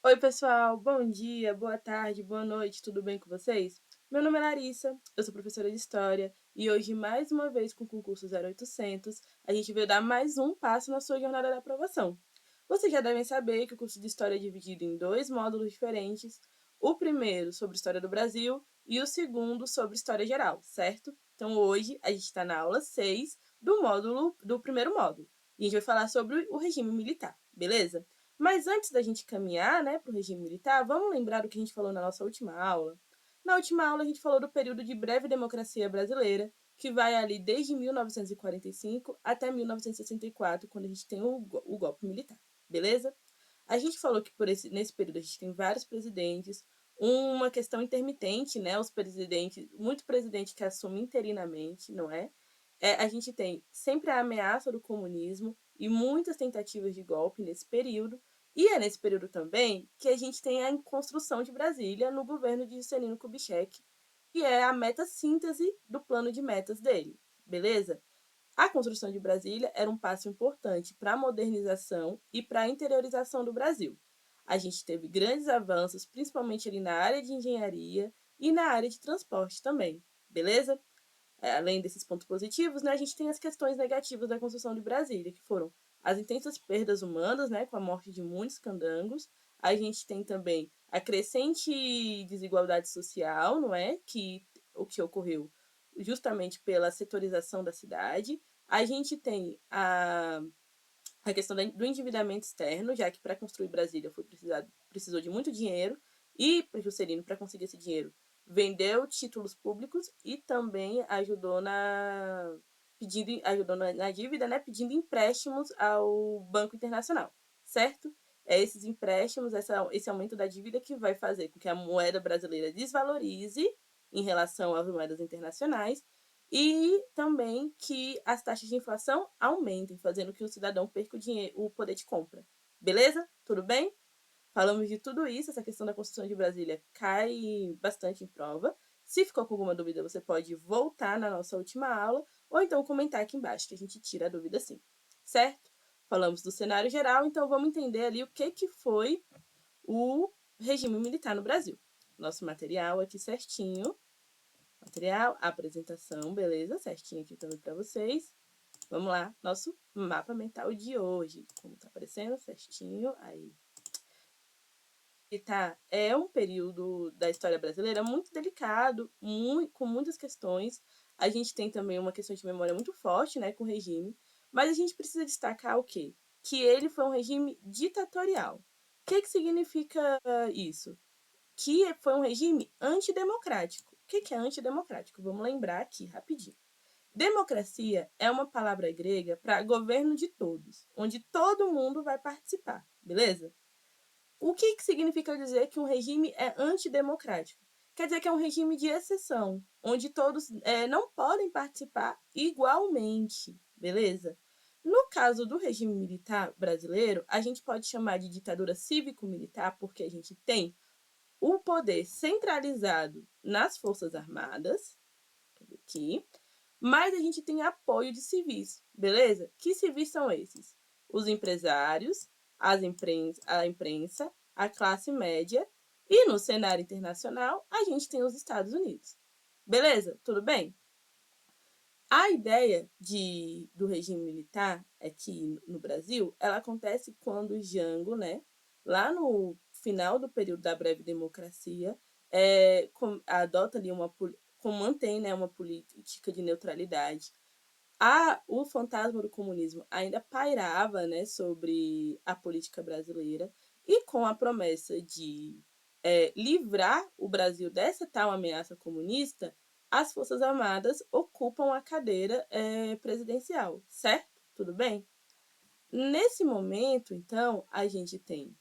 Oi, pessoal, bom dia, boa tarde, boa noite, tudo bem com vocês? Meu nome é Larissa, eu sou professora de História e hoje, mais uma vez, com o concurso 0800, a gente veio dar mais um passo na sua jornada da aprovação. Vocês já devem saber que o curso de História é dividido em dois módulos diferentes, o primeiro sobre História do Brasil e o segundo sobre História Geral, certo? Então, hoje, a gente está na aula 6 do primeiro módulo e a gente vai falar sobre o regime militar, beleza? Mas antes da gente caminhar, né, para o regime militar, vamos lembrar do que a gente falou na nossa última aula? Na última aula, a gente falou do período de breve democracia brasileira, que vai ali desde 1945 até 1964, quando a gente tem o golpe militar, beleza? A gente falou que nesse período a gente tem vários presidentes, uma questão intermitente, né? Os presidentes, muito presidente que assume interinamente, não é? A gente tem sempre a ameaça do comunismo e muitas tentativas de golpe nesse período, e é nesse período também que a gente tem a construção de Brasília no governo de Juscelino Kubitschek, que é a meta-síntese do plano de metas dele, beleza? A construção de Brasília era um passo importante para a modernização e para a interiorização do Brasil. A gente teve grandes avanços, principalmente ali na área de engenharia e na área de transporte também, beleza? Além desses pontos positivos, né, a gente tem as questões negativas da construção de Brasília, que foram as intensas perdas humanas, né, com a morte de muitos candangos. A gente tem também a crescente desigualdade social, não é? O que ocorreu justamente pela setorização da cidade. A gente tem a questão do endividamento externo, já que para construir Brasília precisou de muito dinheiro, e para Juscelino, para conseguir esse dinheiro, vendeu títulos públicos e também ajudou na dívida, né, pedindo empréstimos ao Banco Internacional, certo? É esses empréstimos, esse aumento da dívida que vai fazer com que a moeda brasileira desvalorize em relação às moedas internacionais e também que as taxas de inflação aumentem, fazendo que o cidadão perca o poder de compra. Beleza? Tudo bem? Falamos de tudo isso, essa questão da Constituição de Brasília cai bastante em prova. Se ficou com alguma dúvida, você pode voltar na nossa última aula ou então comentar aqui embaixo, que a gente tira a dúvida sim. Certo? Falamos do cenário geral, então vamos entender ali o que foi o regime militar no Brasil. Nosso material aqui certinho. Material, apresentação, beleza? Certinho aqui também para vocês. Vamos lá, nosso mapa mental de hoje. Como tá aparecendo, certinho, aí. E tá, é um período da história brasileira muito delicado, com muitas questões. A gente tem também uma questão de memória muito forte, né, com o regime. Mas a gente precisa destacar o quê? Que ele foi um regime ditatorial. O que significa isso? Que foi um regime antidemocrático. O que é antidemocrático? Vamos lembrar aqui rapidinho. Democracia é uma palavra grega para governo de todos, onde todo mundo vai participar, beleza? O que significa dizer que um regime é antidemocrático? Quer dizer que é um regime de exceção, onde todos não podem participar igualmente, beleza? No caso do regime militar brasileiro, a gente pode chamar de ditadura cívico-militar porque a gente tem o poder centralizado nas Forças Armadas, aqui, mas a gente tem apoio de civis, beleza? Que civis são esses? Os empresários, a imprensa, a classe média e no cenário internacional a gente tem os Estados Unidos. Beleza? Tudo bem? A ideia do regime militar aqui no Brasil, ela acontece quando Jango, né, lá no final do período da breve democracia, adota ali mantém, né, uma política de neutralidade. O fantasma do comunismo ainda pairava, né, sobre a política brasileira e com a promessa de livrar o Brasil dessa tal ameaça comunista, as Forças Armadas ocupam a cadeira presidencial, certo? Tudo bem? Nesse momento, então, a gente tem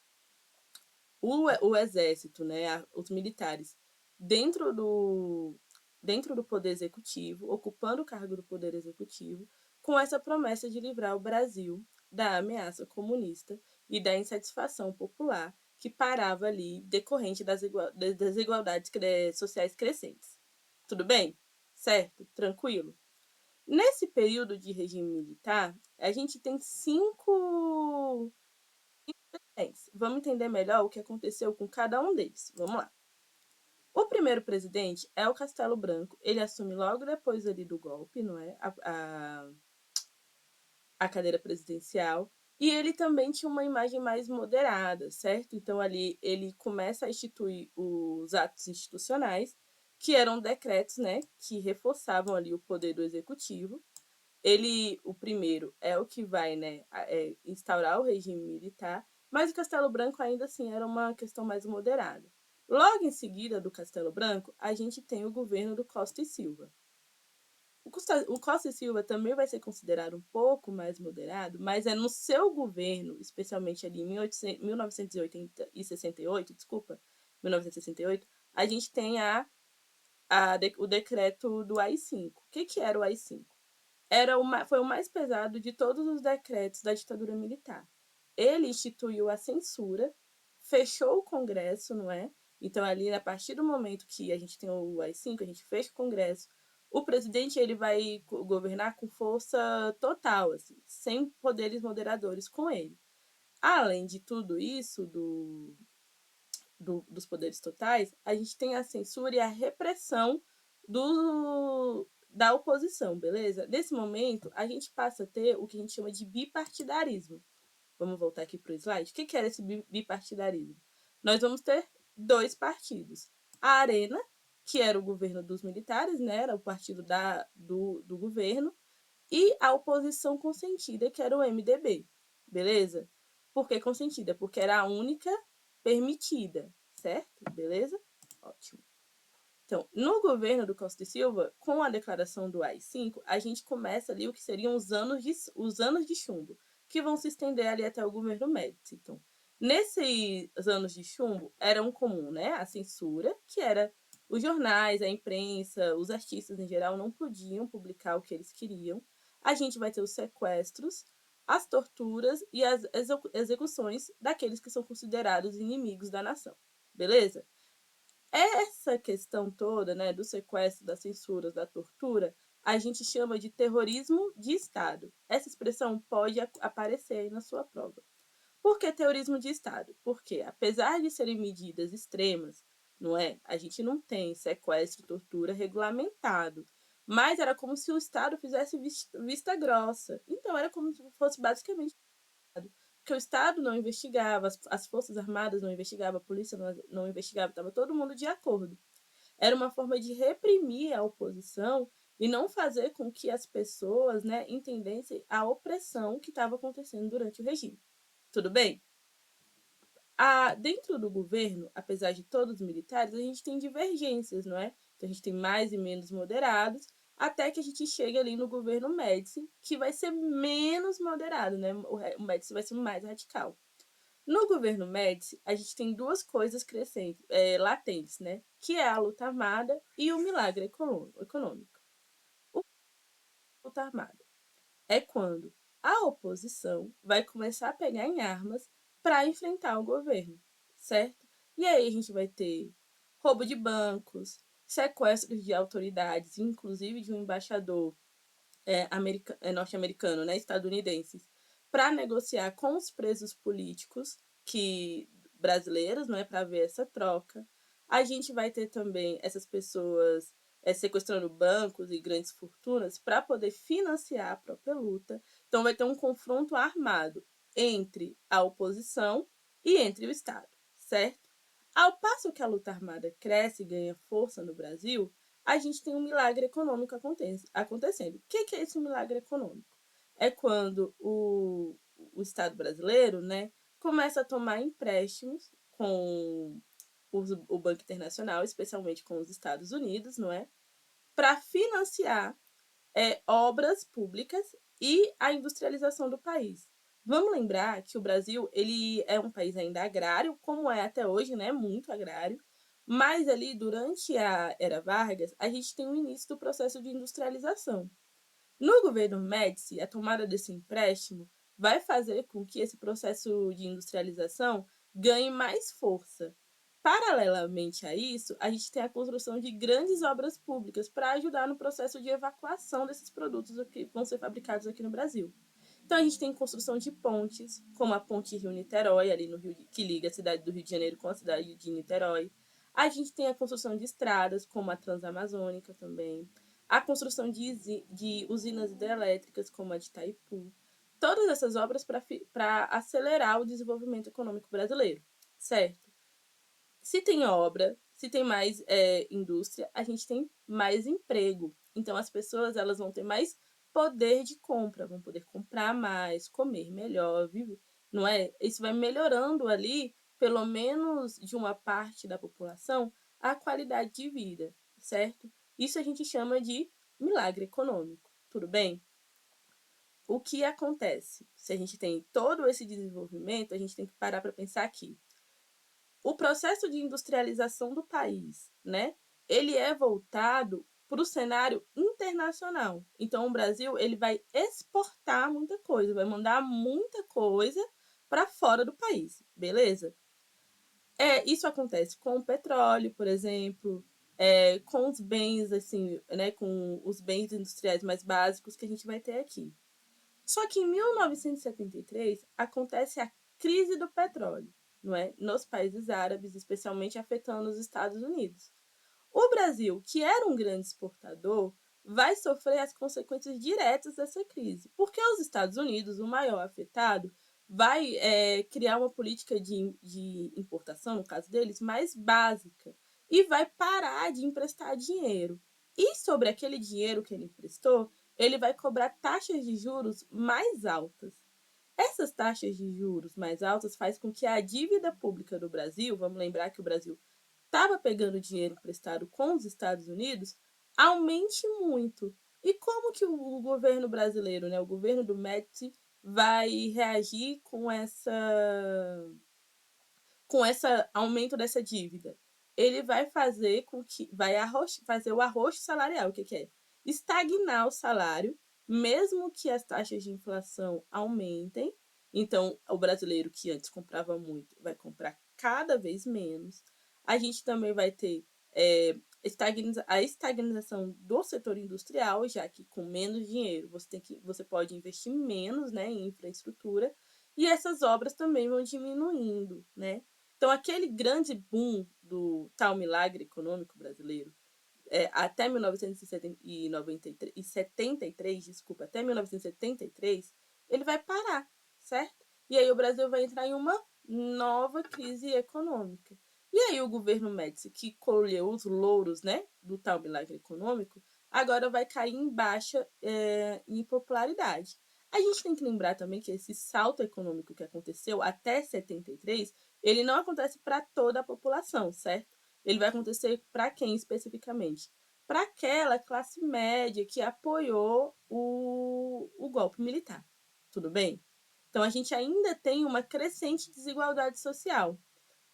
o exército, né, os militares, dentro do, dentro do poder executivo, ocupando o cargo do poder executivo, com essa promessa de livrar o Brasil da ameaça comunista e da insatisfação popular que parava ali decorrente das desigualdades sociais crescentes. Tudo bem? Certo? Tranquilo? Nesse período de regime militar, a gente tem cinco Vamos entender melhor o que aconteceu com cada um deles. Vamos lá. O primeiro presidente é o Castelo Branco. Ele assume logo depois ali do golpe, não é? A cadeira presidencial. E ele também tinha uma imagem mais moderada, certo? Então ali ele começa a instituir os atos institucionais, que eram decretos, né, que reforçavam ali o poder do executivo. Ele, o primeiro, é o que vai, né, instaurar o regime militar, mas o Castelo Branco ainda assim era uma questão mais moderada. Logo em seguida do Castelo Branco, a gente tem o governo do Costa e Silva. O Costa e Silva também vai ser considerado um pouco mais moderado, mas é no seu governo, especialmente ali em 1980 e 68, desculpa, 1968, a gente tem o decreto do AI-5. O que era o AI-5? Foi o mais pesado de todos os decretos da ditadura militar. Ele instituiu a censura, fechou o Congresso, não é? Então, ali, a partir do momento que a gente tem o AI-5, a gente fecha o Congresso, o presidente ele vai governar com força total, assim, sem poderes moderadores com ele. Além de tudo isso, dos poderes totais, a gente tem a censura e a repressão da oposição, beleza? Nesse momento, a gente passa a ter o que a gente chama de bipartidarismo. Vamos voltar aqui para o slide. O que era esse bipartidarismo? Nós vamos ter dois partidos. A Arena, que era o governo dos militares, né? Era o partido do governo, e a oposição consentida, que era o MDB, beleza? Por que consentida? Porque era a única permitida, certo? Beleza? Ótimo. Então, no governo do Costa e Silva, com a declaração do AI-5, a gente começa ali o que seriam os anos de chumbo, que vão se estender ali até o governo Médici. Então, nesses anos de chumbo, era um comum, né? A censura, que era os jornais, a imprensa, os artistas em geral não podiam publicar o que eles queriam. A gente vai ter os sequestros, as torturas e as execuções daqueles que são considerados inimigos da nação. Beleza? Essa questão toda, né, do sequestro, das censuras, da tortura, a gente chama de terrorismo de Estado. Essa expressão pode aparecer aí na sua prova. Por que terrorismo de Estado? Porque, apesar de serem medidas extremas, não é? A gente não tem sequestro e tortura regulamentado. Mas era como se o Estado fizesse vista grossa. Então, era como se fosse basicamente porque o Estado não investigava, as Forças Armadas não investigavam, a polícia não investigava, estava todo mundo de acordo. Era uma forma de reprimir a oposição e não fazer com que as pessoas, né, entendessem a opressão que estava acontecendo durante o regime. Tudo bem? Dentro do governo, apesar de todos os militares, a gente tem divergências, não é? Então, a gente tem mais e menos moderados, até que a gente chega ali no governo Médici, que vai ser menos moderado, né? O Médici vai ser mais radical. No governo Médici, a gente tem duas coisas crescentes, latentes, né? Que é a luta armada e o milagre econômico. O luta armada é quando a oposição vai começar a pegar em armas para enfrentar o governo, certo? E aí a gente vai ter roubo de bancos, sequestros de autoridades, inclusive de um embaixador norte-americano, né, estadunidenses, para negociar com os presos políticos que brasileiros, não é, para ver essa troca. A gente vai ter também essas pessoas sequestrando bancos e grandes fortunas para poder financiar a própria luta. Então vai ter um confronto armado entre a oposição e entre o Estado, certo? Ao passo que a luta armada cresce e ganha força no Brasil, a gente tem um milagre econômico acontecendo. O que é esse milagre econômico? É quando o Estado brasileiro, né, começa a tomar empréstimos com o Banco Internacional, especialmente com os Estados Unidos, não é? Para financiar obras públicas e a industrialização do país. Vamos lembrar que o Brasil ele é um país ainda agrário, como é até hoje, né? Muito agrário. Mas ali, durante a Era Vargas, a gente tem o início do processo de industrialização. No governo Médici, a tomada desse empréstimo vai fazer com que esse processo de industrialização ganhe mais força. Paralelamente a isso, a gente tem a construção de grandes obras públicas para ajudar no processo de evacuação desses produtos que vão ser fabricados aqui no Brasil. Então, a gente tem construção de pontes, como a ponte Rio-Niterói, ali no Rio, que liga a cidade do Rio de Janeiro com a cidade de Niterói. A gente tem a construção de estradas, como a Transamazônica também. A construção de usinas hidrelétricas, como a de Itaipu. Todas essas obras para acelerar o desenvolvimento econômico brasileiro, certo? Se tem obra, se tem mais indústria, a gente tem mais emprego. Então, as pessoas elas vão ter mais poder de compra, vão poder comprar mais, comer melhor, viver, não é? Isso vai melhorando ali, pelo menos de uma parte da população, a qualidade de vida, certo? Isso a gente chama de milagre econômico, tudo bem? O que acontece? Se a gente tem todo esse desenvolvimento, a gente tem que parar para pensar aqui o processo de industrialização do país, né? Ele é voltado para o cenário internacional. Então, o Brasil ele vai exportar muita coisa, vai mandar muita coisa para fora do país, beleza? Isso acontece com o petróleo, por exemplo, com os bens assim, né? Com os bens industriais mais básicos que a gente vai ter aqui. Só que em 1973 acontece a crise do petróleo, não é? Nos países árabes, especialmente afetando os Estados Unidos. O Brasil, que era um grande exportador, vai sofrer as consequências diretas dessa crise, porque os Estados Unidos, o maior afetado, vai criar uma política de importação, no caso deles, mais básica, e vai parar de emprestar dinheiro. E sobre aquele dinheiro que ele emprestou, ele vai cobrar taxas de juros mais altas. Essas taxas de juros mais altas faz com que a dívida pública do Brasil, vamos lembrar que o Brasil estava pegando dinheiro emprestado com os Estados Unidos, aumente muito. E como que o governo brasileiro, né, o governo do Médici, vai reagir com esse aumento dessa dívida? Ele vai fazer com que vai fazer o arroxo salarial, o que é? Estagnar o salário, mesmo que as taxas de inflação aumentem. Então, o brasileiro que antes comprava muito vai comprar cada vez menos. A gente também vai ter a estagnação do setor industrial, já que com menos dinheiro você pode investir menos, né, em infraestrutura, e essas obras também vão diminuindo, né? Então, aquele grande boom do tal milagre econômico brasileiro, até 1973, desculpa, até 1973, ele vai parar, certo? E aí o Brasil vai entrar em uma nova crise econômica. E aí o governo Médici, que colheu os louros, né, do tal milagre econômico, agora vai cair em baixa impopularidade. A gente tem que lembrar também que esse salto econômico que aconteceu até 73, ele não acontece para toda a população, certo? Ele vai acontecer para quem especificamente? Para aquela classe média que apoiou o golpe militar. Tudo bem? Então a gente ainda tem uma crescente desigualdade social.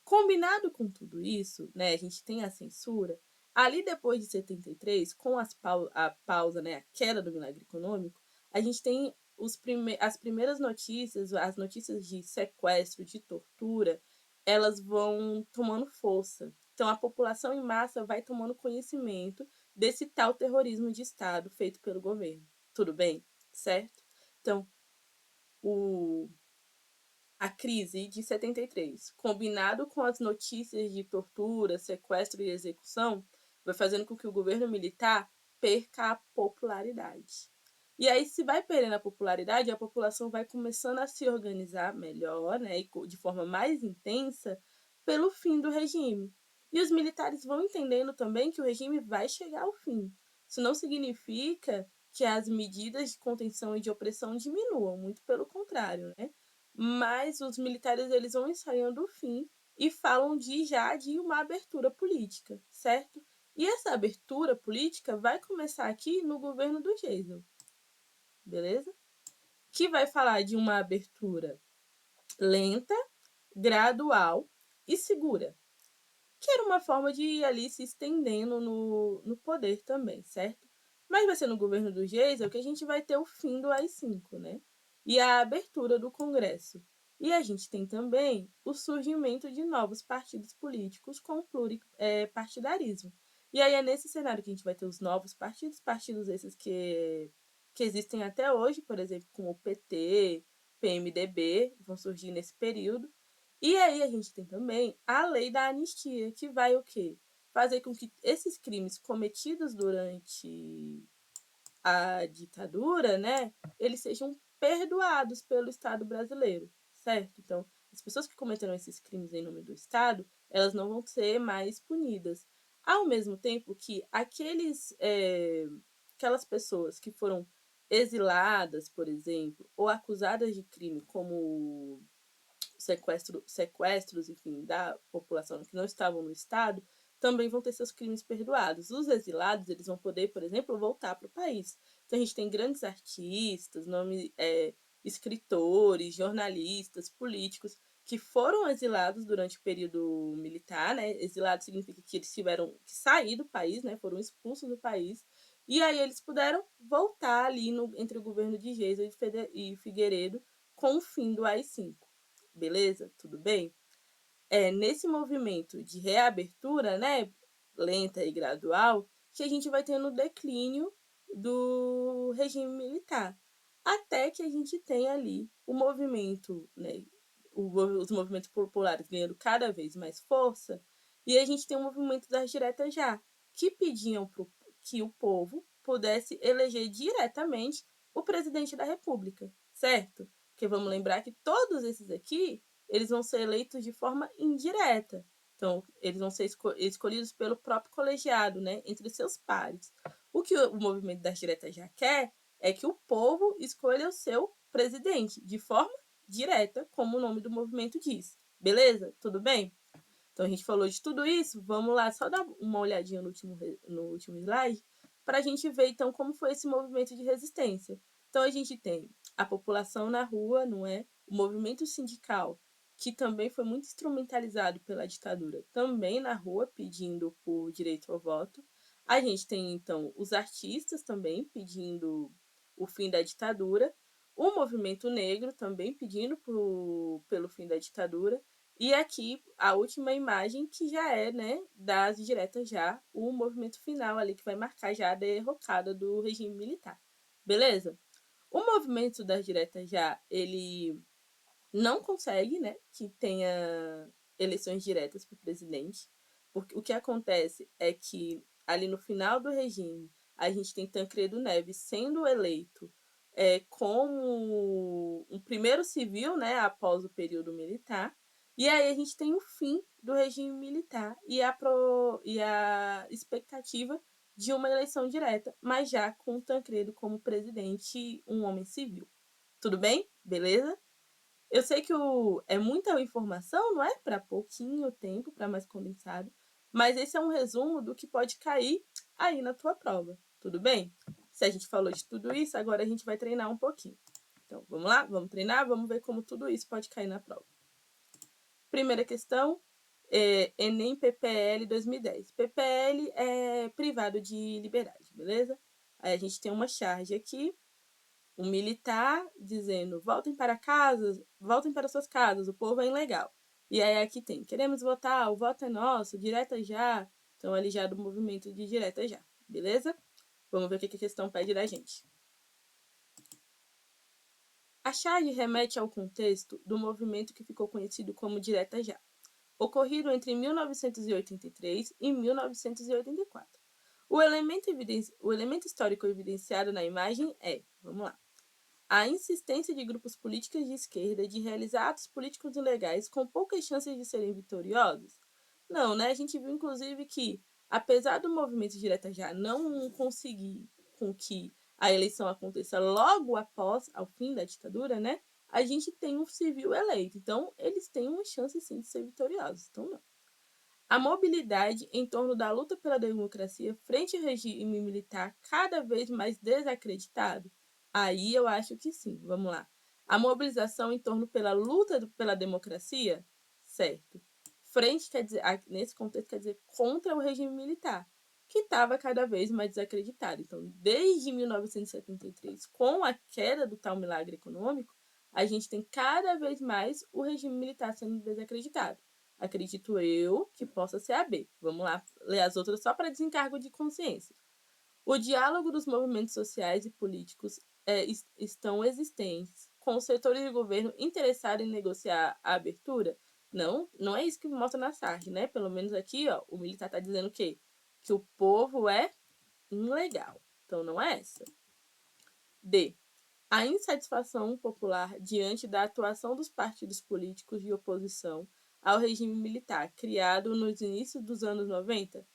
Combinado com tudo isso, né, a gente tem a censura. Ali depois de 73, com a pausa, né, a queda do milagre econômico, a gente tem as primeiras notícias, as notícias de sequestro, de tortura, elas vão tomando força. Então a população em massa vai tomando conhecimento desse tal terrorismo de Estado feito pelo governo. Tudo bem? Certo? Então, a crise de 73, combinado com as notícias de tortura, sequestro e execução, vai fazendo com que o governo militar perca a popularidade. E aí, se vai perdendo a popularidade, a população vai começando a se organizar melhor, né, e de forma mais intensa, pelo fim do regime. E os militares vão entendendo também que o regime vai chegar ao fim. Isso não significa que as medidas de contenção e de opressão diminuam, muito pelo contrário, né? Mas os militares eles vão ensaiando o fim e falam já de uma abertura política, certo? E essa abertura política vai começar aqui no governo do Geisel, beleza? Que vai falar de uma abertura lenta, gradual e segura, que era uma forma de ir ali se estendendo no poder também, certo? Mas vai ser no governo do Geisel que a gente vai ter o fim do AI-5, né? E a abertura do Congresso. E a gente tem também o surgimento de novos partidos políticos com pluripartidarismo. E aí é nesse cenário que a gente vai ter os novos partidos esses que que existem até hoje, por exemplo, como o PT, PMDB, vão surgir nesse período. E aí a gente tem também a lei da anistia, que vai o quê? Fazer com que esses crimes cometidos durante a ditadura, né, eles sejam perdoados pelo Estado brasileiro, certo? Então, as pessoas que cometeram esses crimes em nome do Estado, elas não vão ser mais punidas. Ao mesmo tempo que aquelas pessoas que foram exiladas, por exemplo, ou acusadas de crime, como sequestros, enfim, da população que não estavam no Estado, também vão ter seus crimes perdoados. Os exilados, eles vão poder, por exemplo, voltar para o país. Então, a gente tem grandes artistas, escritores, jornalistas, políticos, que foram exilados durante o período militar, né? Exilado significa que eles tiveram que sair do país, né? Foram expulsos do país. E aí eles puderam voltar ali entre o governo de Geisel e Figueiredo com o fim do AI-5. Beleza? Tudo bem? Nesse movimento de reabertura, né, lenta e gradual, que a gente vai tendo o declínio do regime militar. Até que a gente tem ali o movimento, né, os movimentos populares ganhando cada vez mais força, e a gente tem o movimento das diretas já, que pediam que o povo pudesse eleger diretamente o presidente da República, certo? Porque vamos lembrar que todos esses aqui, eles vão ser eleitos de forma indireta. Então, eles vão ser escolhidos pelo próprio colegiado, né, entre seus pares. O que o movimento das diretas já quer é que o povo escolha o seu presidente de forma direta, como o nome do movimento diz. Beleza? Tudo bem? Então, a gente falou de tudo isso. Vamos lá, só dar uma olhadinha no último slide, para a gente ver, então, como foi esse movimento de resistência. Então, a gente tem a população na rua, não é? O movimento sindical, que também foi muito instrumentalizado pela ditadura, também na rua, pedindo por direito ao voto. A gente tem, então, os artistas também pedindo o fim da ditadura. O movimento negro também pedindo pelo fim da ditadura. E aqui a última imagem que já é, né, das diretas já, o movimento final ali que vai marcar já a derrocada do regime militar. Beleza? O movimento das diretas já, ele não consegue, né, que tenha eleições diretas para o presidente. Porque o que acontece é que ali no final do regime, a gente tem Tancredo Neves sendo eleito como um primeiro civil, né, após o período militar. E aí a gente tem o fim do regime militar e a expectativa de uma eleição direta, mas já com Tancredo como presidente, um homem civil. Tudo bem? Beleza? Eu sei que é muita informação, não é? Para pouquinho tempo, para mais condensado. Mas esse é um resumo do que pode cair aí na tua prova. Tudo bem? Se a gente falou de tudo isso, agora a gente vai treinar um pouquinho. Então, vamos lá? Vamos treinar? Vamos ver como tudo isso pode cair na prova. Primeira questão, Enem PPL 2010. PPL é privado de liberdade, beleza? Aí a gente tem uma charge aqui, um militar dizendo: voltem para casa, voltem para suas casas, o povo é ilegal. E aí aqui tem: queremos votar, o voto é nosso, direta já. Então, ali já do movimento de direta já, beleza? Vamos ver o que a questão pede da gente. A charge remete ao contexto do movimento que ficou conhecido como direta já, ocorrido entre 1983 e 1984. O elemento histórico evidenciado na imagem é, vamos lá, a insistência de grupos políticos de esquerda de realizar atos políticos ilegais com poucas chances de serem vitoriosos? Não, né? A gente viu, inclusive, que, apesar do movimento direta já não conseguir com que a eleição aconteça logo após ao fim da ditadura, né? A gente tem um civil eleito. Então, eles têm uma chance, sim, de ser vitoriosos. Então, não. A mobilidade em torno da luta pela democracia frente ao regime militar cada vez mais desacreditado? Aí eu acho que sim. Vamos lá. A mobilização em torno pela luta pela democracia? Certo. Frente quer dizer, nesse contexto quer dizer contra o regime militar, que estava cada vez mais desacreditado. Então, desde 1973, com a queda do tal milagre econômico, a gente tem cada vez mais o regime militar sendo desacreditado. Acredito eu que possa ser a B. Vamos lá ler as outras só para desencargo de consciência. O diálogo dos movimentos sociais e políticos estão existentes, com os setores de governo interessados em negociar a abertura? Não, não é isso que mostra na SARD, né? Pelo menos aqui, ó, o militar está dizendo o quê? Que o povo é ilegal. Então, não é essa. D. A insatisfação popular diante da atuação dos partidos políticos de oposição ao regime militar, criado nos inícios dos anos 90?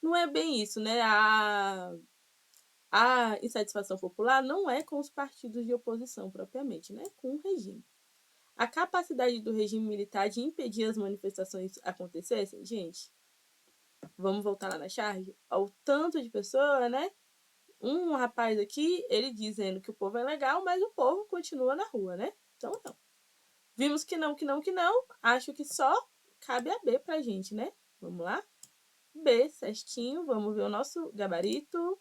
Não é bem isso, né? A insatisfação popular não é com os partidos de oposição propriamente, né? Com o regime. A capacidade do regime militar de impedir as manifestações acontecessem, gente, vamos voltar lá na charge, ao tanto de pessoa, né? Um rapaz aqui, ele dizendo que o povo é legal, mas o povo continua na rua, né? Então, não. Vimos que não, que não, que não. Acho que só cabe a B pra gente, né? Vamos lá? B, certinho. Vamos ver o nosso gabarito.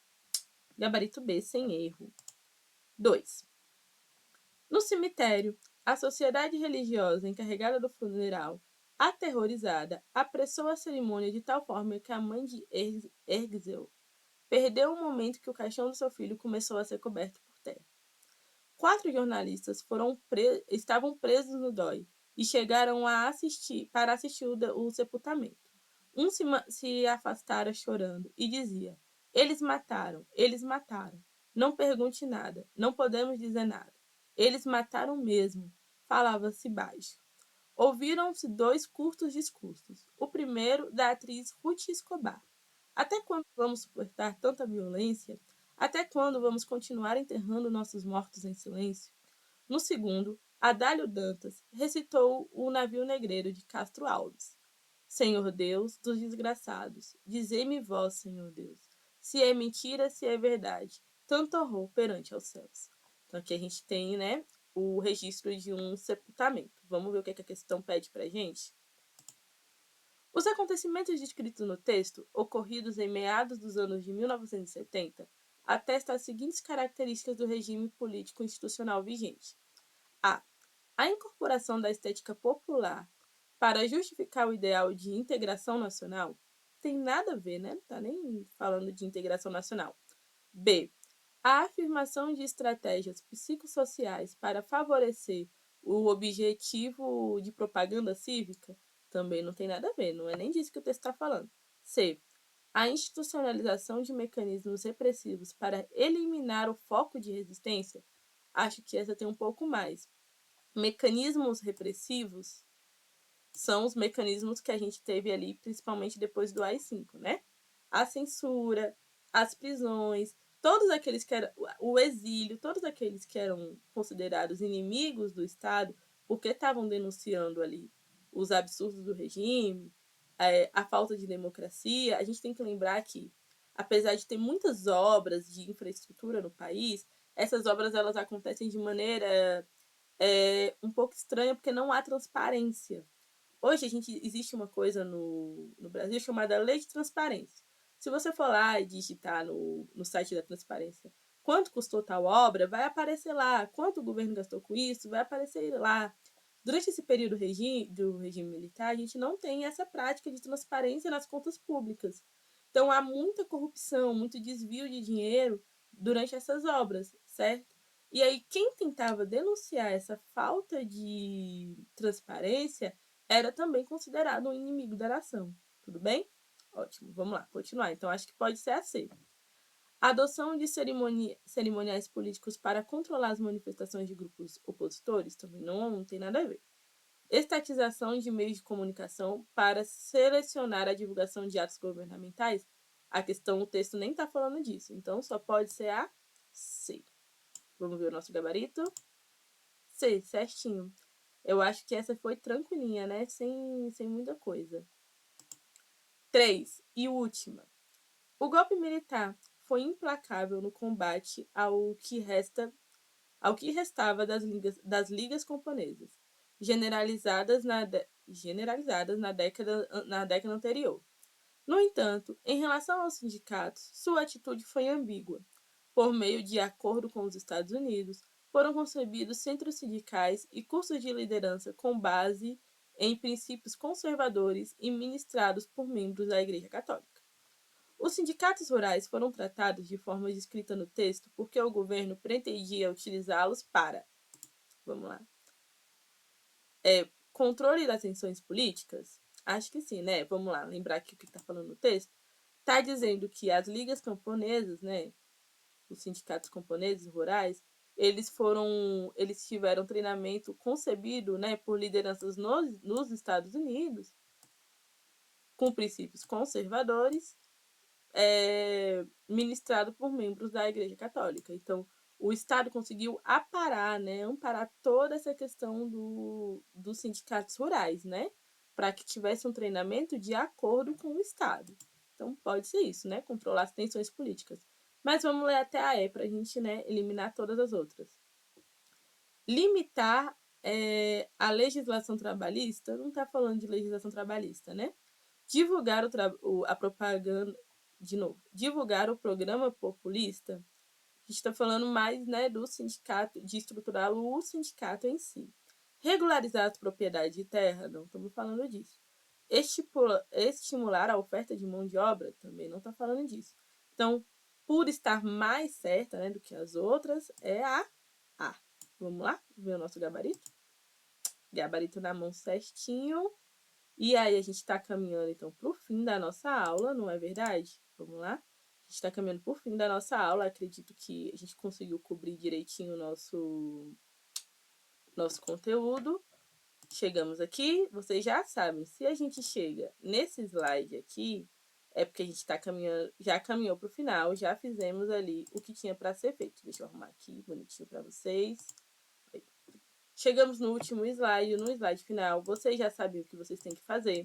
Gabarito B, sem erro. 2. No cemitério, a sociedade religiosa encarregada do funeral, aterrorizada, apressou a cerimônia de tal forma que a mãe de Ergzel perdeu o momento que o caixão do seu filho começou a ser coberto por terra. 4 jornalistas estavam presos no DOI e chegaram para assistir o sepultamento. Um se afastara chorando e dizia: eles mataram, eles mataram. Não pergunte nada, não podemos dizer nada. Eles mataram mesmo. Falava-se baixo. Ouviram-se 2 curtos discursos. O primeiro, da atriz Ruth Escobar. Até quando vamos suportar tanta violência? Até quando vamos continuar enterrando nossos mortos em silêncio? No segundo, Adálio Dantas recitou o navio negreiro de Castro Alves. Senhor Deus dos desgraçados, dizei-me vós, Senhor Deus, se é mentira, se é verdade, tanto horror perante aos céus. Então aqui a gente tem, né, o registro de um sepultamento. Vamos ver o que a questão pede pra gente? Os acontecimentos descritos no texto, ocorridos em meados dos anos de 1970, atestam as seguintes características do regime político institucional vigente. A. A incorporação da estética popular para justificar o ideal de integração nacional tem nada a ver, né? Não está nem falando de integração nacional. B. A afirmação de estratégias psicossociais para favorecer o objetivo de propaganda cívica também não tem nada a ver, não é nem disso que o texto está falando. C. A institucionalização de mecanismos repressivos para eliminar o foco de resistência, acho que essa tem um pouco mais. Mecanismos repressivos são os mecanismos que a gente teve ali, principalmente depois do AI-5, né? A censura, as prisões, todos aqueles que eram, o exílio, todos aqueles que eram considerados inimigos do Estado, porque estavam denunciando ali os absurdos do regime, a falta de democracia. A gente tem que lembrar que, apesar de ter muitas obras de infraestrutura no país, essas obras elas acontecem de maneira um pouco estranha, porque não há transparência. Hoje existe uma coisa no Brasil chamada Lei de Transparência. Se você for lá e digitar no site da transparência quanto custou tal obra, vai aparecer lá. Quanto o governo gastou com isso, vai aparecer lá. Durante esse período do regime militar, a gente não tem essa prática de transparência nas contas públicas. Então, há muita corrupção, muito desvio de dinheiro durante essas obras, certo? E aí, quem tentava denunciar essa falta de transparência era também considerado um inimigo da nação. Tudo bem? Ótimo, vamos lá, continuar. Então, acho que pode ser a C. A adoção de cerimoniais políticos para controlar as manifestações de grupos opositores também não tem nada a ver. Estatização de meios de comunicação para selecionar a divulgação de atos governamentais. A questão, o texto nem está falando disso, então só pode ser a C. Vamos ver o nosso gabarito? C, certinho. Eu acho que essa foi tranquilinha, né? Sem muita coisa. 3. E última. O golpe militar foi implacável no combate ao que restava das ligas camponesas, generalizadas na década anterior. No entanto, em relação aos sindicatos, sua atitude foi ambígua. Por meio de acordo com os Estados Unidos, foram concebidos centros sindicais e cursos de liderança com base em princípios conservadores e ministrados por membros da Igreja Católica. Os sindicatos rurais foram tratados de forma descrita no texto porque o governo pretendia utilizá-los para, vamos lá, controle das tensões políticas? Acho que sim, né? Vamos lá, lembrar aqui o que está falando no texto. Está dizendo que as ligas camponesas, né, os sindicatos camponeses rurais, eles tiveram treinamento concebido, né, por lideranças nos Estados Unidos, com princípios conservadores, ministrado por membros da Igreja Católica. Então, o Estado conseguiu amparar toda essa questão dos sindicatos rurais, né, para que tivesse um treinamento de acordo com o Estado. Então, pode ser isso, né, controlar as tensões políticas. Mas vamos ler até a E para a gente, né, eliminar todas as outras. Limitar a legislação trabalhista, não está falando de legislação trabalhista, né? Divulgar a propaganda, de novo, divulgar o programa populista, a gente está falando mais, né, do sindicato, de estruturar o sindicato em si. Regularizar as propriedades de terra, não estamos falando disso. Estimular a oferta de mão de obra, também não está falando disso. Então, por estar mais certa, né, do que as outras, é a A. Vamos lá? Ver o nosso gabarito? Gabarito na mão certinho. E aí, a gente está caminhando, então, para o fim da nossa aula, não é verdade? Vamos lá? A gente está caminhando para o fim da nossa aula. Acredito que a gente conseguiu cobrir direitinho o nosso conteúdo. Chegamos aqui, vocês já sabem, se a gente chega nesse slide aqui, é porque a gente tá caminhando, já caminhou para o final, já fizemos ali o que tinha para ser feito. Deixa eu arrumar aqui bonitinho para vocês. Chegamos no último slide, no slide final, vocês já sabem o que vocês têm que fazer,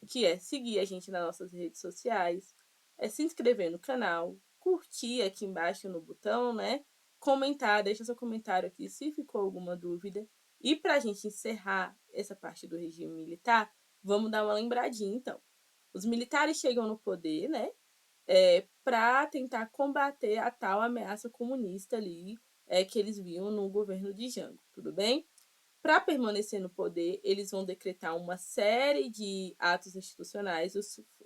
que é seguir a gente nas nossas redes sociais, é se inscrever no canal, curtir aqui embaixo no botão, né? Comentar, deixa seu comentário aqui se ficou alguma dúvida. E para a gente encerrar essa parte do regime militar, vamos dar uma lembradinha, então. Os militares chegam no poder, né? Para tentar combater a tal ameaça comunista ali que eles viam no governo de Jango, tudo bem? Para permanecer no poder, eles vão decretar uma série de atos institucionais,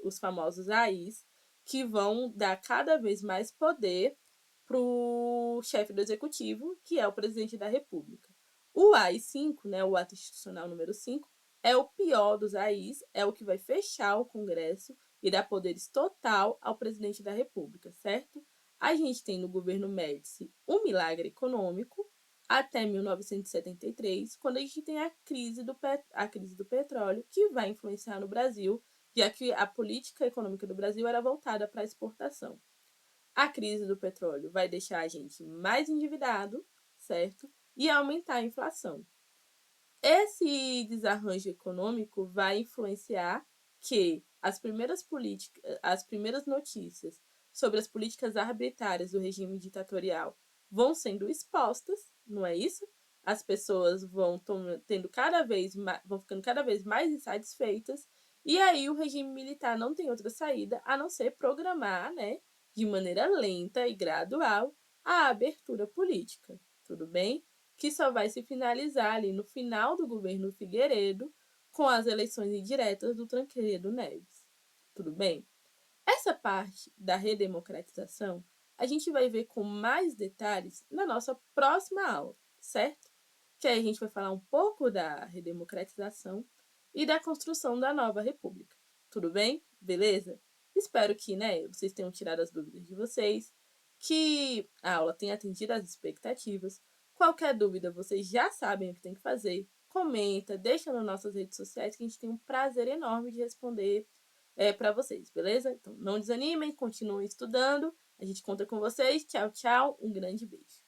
os famosos AIs, que vão dar cada vez mais poder para o chefe do executivo, que é o presidente da República. O AI-5, né, o ato institucional número 5, é o pior dos AIs, é o que vai fechar o Congresso e dar poderes total ao presidente da República, certo? A gente tem no governo Médici um milagre econômico, até 1973, quando a gente tem a crise do petróleo, que vai influenciar no Brasil, já que a política econômica do Brasil era voltada para a exportação. A crise do petróleo vai deixar a gente mais endividado, certo? E aumentar a inflação. Esse desarranjo econômico vai influenciar que as primeiras notícias sobre as políticas arbitrárias do regime ditatorial vão sendo expostas, não é isso? As pessoas vão ficando cada vez mais insatisfeitas, e aí o regime militar não tem outra saída a não ser programar, né, de maneira lenta e gradual, a abertura política, tudo bem? Que só vai se finalizar ali no final do governo Figueiredo, com as eleições indiretas do Tancredo Neves. Tudo bem? Essa parte da redemocratização a gente vai ver com mais detalhes na nossa próxima aula, certo? Que aí a gente vai falar um pouco da redemocratização e da construção da nova república. Tudo bem? Beleza? Espero que, né, vocês tenham tirado as dúvidas de vocês, que a aula tenha atendido as expectativas. Qualquer dúvida, vocês já sabem o que tem que fazer. Comenta, deixa nas nossas redes sociais que a gente tem um prazer enorme de responder para vocês, beleza? Então, não desanimem, continuem estudando. A gente conta com vocês. Tchau, tchau. Um grande beijo.